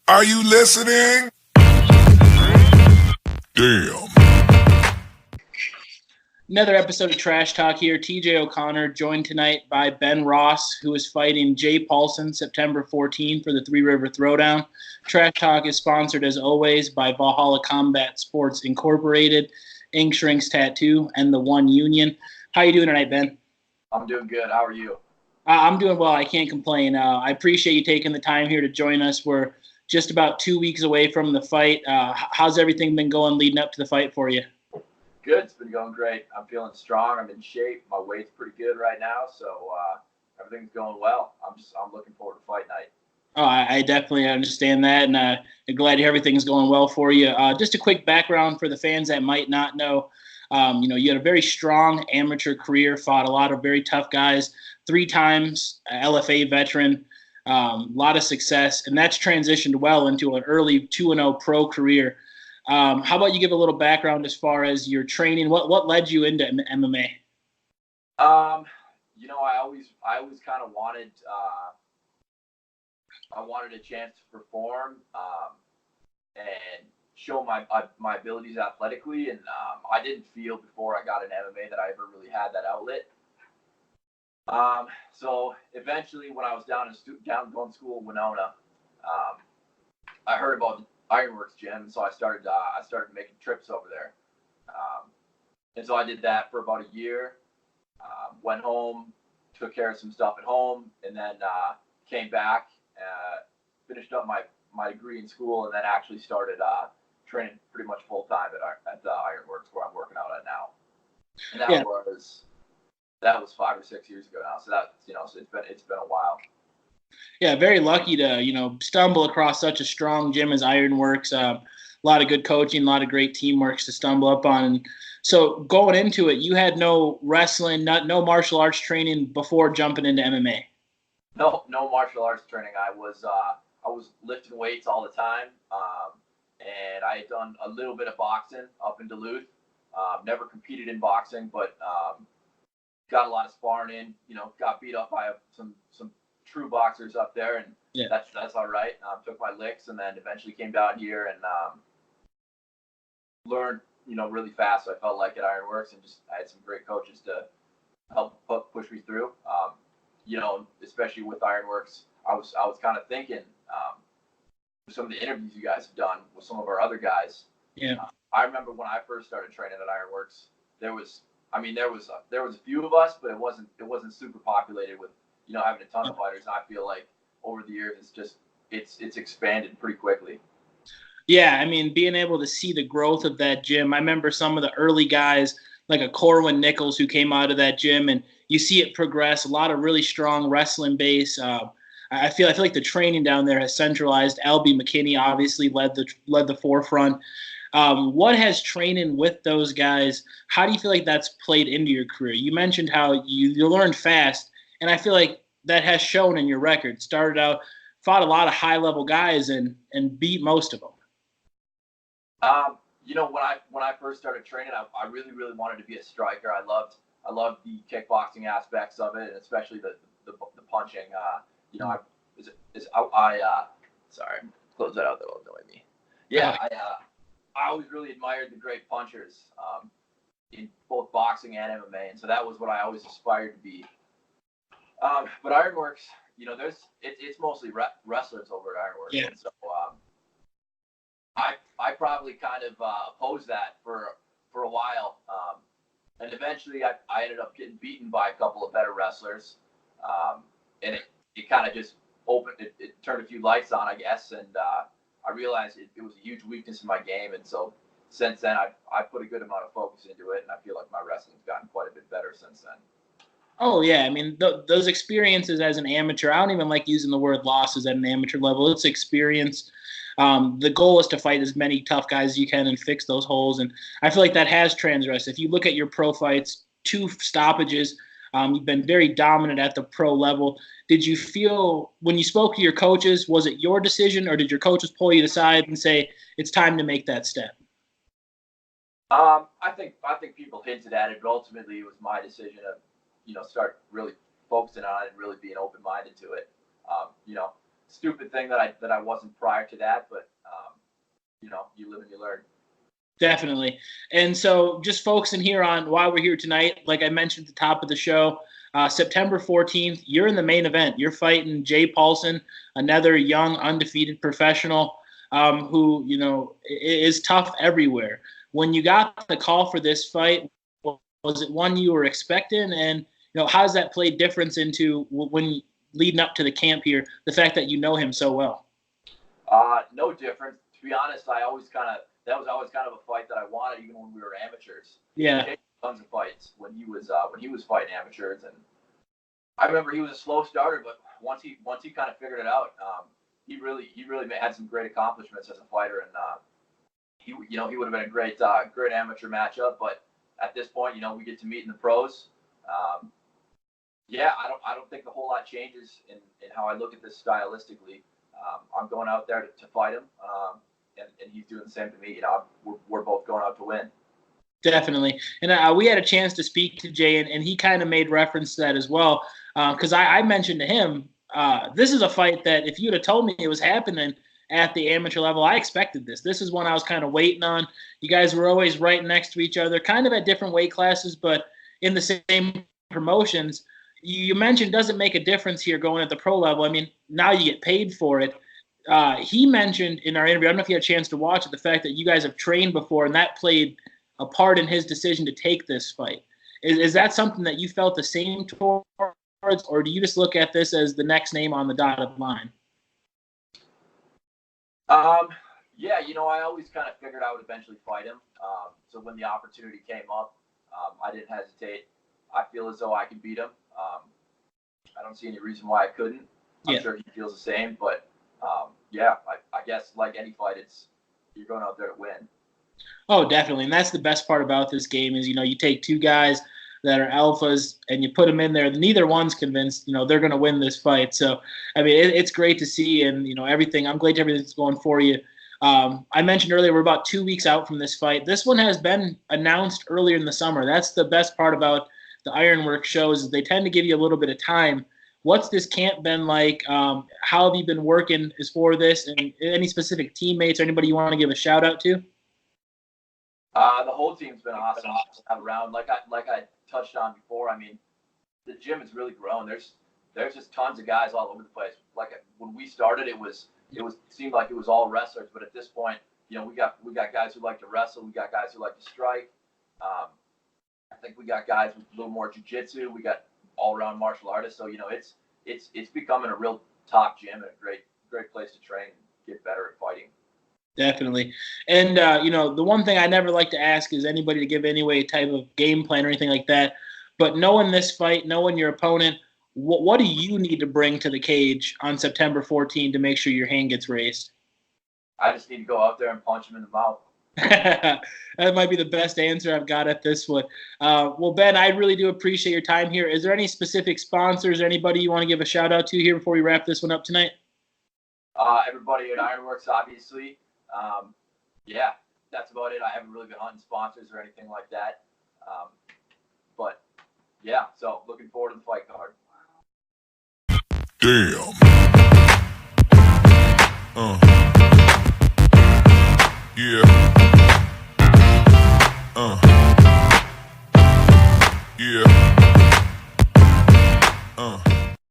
Are you listening? Damn. Another episode of Trash Talk here. TJ O'Connor joined tonight by Ben Ross, who is fighting Jay Paulson September 14th for the Three River Throwdown. Trash Talk is sponsored, as always, by Valhalla Combat Sports Incorporated, Ink Shrinks Tattoo, and the One Union. How you doing tonight, Ben? I'm doing good. How are you? I'm doing well. I can't complain. I appreciate you taking the time here to join us. We're just about 2 weeks away from the fight. How's everything been going leading up to the fight for you? Good. It's been going great. I'm feeling strong. I'm in shape. My weight's pretty good right now, so everything's going well. I'm looking forward to fight night. Oh, I definitely understand that, and I'm glad everything's going well for you. Just a quick background for the fans that might not know. You had a very strong amateur career, fought a lot of very tough guys, 3 times LFA veteran, a lot of success, and that's transitioned well into an early 2-0 pro career. How about you give a little background as far as your training? What led you into MMA? I always kind of wanted I wanted a chance to perform and show my abilities athletically, and I didn't feel before I got in MMA that I ever really had that outlet. So eventually, when I was down going to school in Winona, I heard about the Ironworks gym, and so I started making trips over there. And so I did that for about a year. Went home, took care of some stuff at home, and then came back, finished up my degree in school, and then actually started training pretty much full time at the Ironworks where I'm working out at now. And that was 5 or 6 years ago now. So so it's been a while. Yeah, very lucky to stumble across such a strong gym as Ironworks. A lot of good coaching, a lot of great teamwork to stumble up on. So going into it, you had no wrestling, no martial arts training before jumping into MMA. No martial arts training. I was lifting weights all the time, and I had done a little bit of boxing up in Duluth. Never competed in boxing, but got a lot of sparring in. Got beat up by some true boxers up there, and yeah, that's all right. Took my licks, and then eventually came down here and learned really fast. So I felt like at Ironworks, and I had some great coaches to help push me through. Especially with Ironworks, I was kind of thinking with some of the interviews you guys have done with some of our other guys. Yeah. I remember when I first started training at Ironworks, there was a few of us, but it wasn't super populated with having a ton of fighters. And I feel like over the years it's expanded pretty quickly. Yeah, I mean, being able to see the growth of that gym. I remember some of the early guys like a Corwin Nichols who came out of that gym, and you see it progress. A lot of really strong wrestling base. I feel like the training down there has centralized. Albie McKinney obviously led the forefront. What has training with those guys? How do you feel like that's played into your career? You mentioned how you learned fast, and I feel like that has shown in your record. Started out, fought a lot of high level guys, and beat most of them. When I first started training, I really wanted to be a striker. I loved the kickboxing aspects of it, and especially the punching. Sorry, close that out. That'll annoy me. Yeah, I always really admired the great punchers in both boxing and MMA, and so that was what I always aspired to be. But Ironworks, it's mostly wrestlers over at Ironworks, yeah. And so I probably kind of opposed that for a while, and eventually I ended up getting beaten by a couple of better wrestlers, and it kind of just it turned a few lights on, I guess, and I realized it was a huge weakness in my game, and so since then I put a good amount of focus into it, and I feel like my wrestling's gotten quite a bit better since then. Oh, yeah. I mean, those experiences as an amateur, I don't even like using the word losses at an amateur level. It's experience. The goal is to fight as many tough guys as you can and fix those holes. And I feel like that has transgressed. If you look at your pro fights, 2 stoppages, you've been very dominant at the pro level. Did you feel when you spoke to your coaches, was it your decision, or did your coaches pull you aside and say, it's time to make that step? I think people hinted at it, but ultimately it was my decision to, start really focusing on it and really being open-minded to it. stupid thing that I wasn't prior to that, but you know, you live and you learn. Definitely. And so just focusing here on why we're here tonight, like I mentioned at the top of the show, September 14th, you're in the main event. You're fighting Jay Paulson, another young, undefeated professional who, you know, is tough everywhere. When you got the call for this fight, was it one you were expecting? And, you know, how does that play difference into when leading up to the camp here, the fact that you know him so well? No different. To be honest, that was always kind of a fight that I wanted, even when we were amateurs. Yeah. He had tons of fights when he was fighting amateurs, and I remember he was a slow starter, but once he kind of figured it out, he really had some great accomplishments as a fighter, and he would have been a great amateur matchup. But at this point, you know, we get to meet in the pros. I don't think a whole lot changes in how I look at this stylistically. I'm going out there to fight him. And he's doing the same to me. You know, we're both going out to win. Definitely. And we had a chance to speak to Jay, and he kind of made reference to that as well. Because I mentioned to him, this is a fight that if you'd have told me it was happening at the amateur level, I expected this. This is one I was kind of waiting on. You guys were always right next to each other, kind of at different weight classes, but in the same promotions. You mentioned it doesn't make a difference here going at the pro level. I mean, now you get paid for it. He mentioned in our interview, I don't know if you had a chance to watch it, the fact that you guys have trained before, and that played a part in his decision to take this fight. Is that something that you felt the same towards, or do you just look at this as the next name on the dotted line? Yeah, you know, I always kind of figured I would eventually fight him. So when the opportunity came up, I didn't hesitate. I feel as though I can beat him. I don't see any reason why I couldn't. I'm sure he feels the same, but I guess like any fight, you're going out there to win. Oh, definitely. And that's the best part about this game is, you know, you take two guys that are alphas and you put them in there. Neither one's convinced, you know, they're going to win this fight. So, I mean, it's great to see, and, you know, everything. I'm glad everything's going for you. I mentioned earlier we're about 2 weeks out from this fight. This one has been announced earlier in the summer. That's the best part about the Ironworks shows is they tend to give you a little bit of time. What's this camp been like? How have you been working as for this? And any specific teammates or anybody you want to give a shout out to? The whole team's been awesome around. Like I touched on before, I mean, the gym has really grown. There's just tons of guys all over the place. Like when we started, it seemed like it was all wrestlers, but at this point, you know, we got guys who like to wrestle. We got guys who like to strike. I think we got guys with a little more jiu-jitsu. We got all-around martial artists. So, you know, it's becoming a real top gym and a great place to train and get better at fighting. Definitely. And, you know, the one thing I never like to ask is anybody to give any type of game plan or anything like that. But knowing this fight, knowing your opponent, what do you need to bring to the cage on September 14 to make sure your hand gets raised? I just need to go out there and punch him in the mouth. That might be the best answer I've got at this one. Well, Ben, I really do appreciate your time here. Is there any specific sponsors or anybody you want to give a shout out to here before we wrap this one up tonight? Everybody at Ironworks, obviously. That's about it. I haven't really been hunting sponsors or anything like that. So looking forward to the fight card. Damn.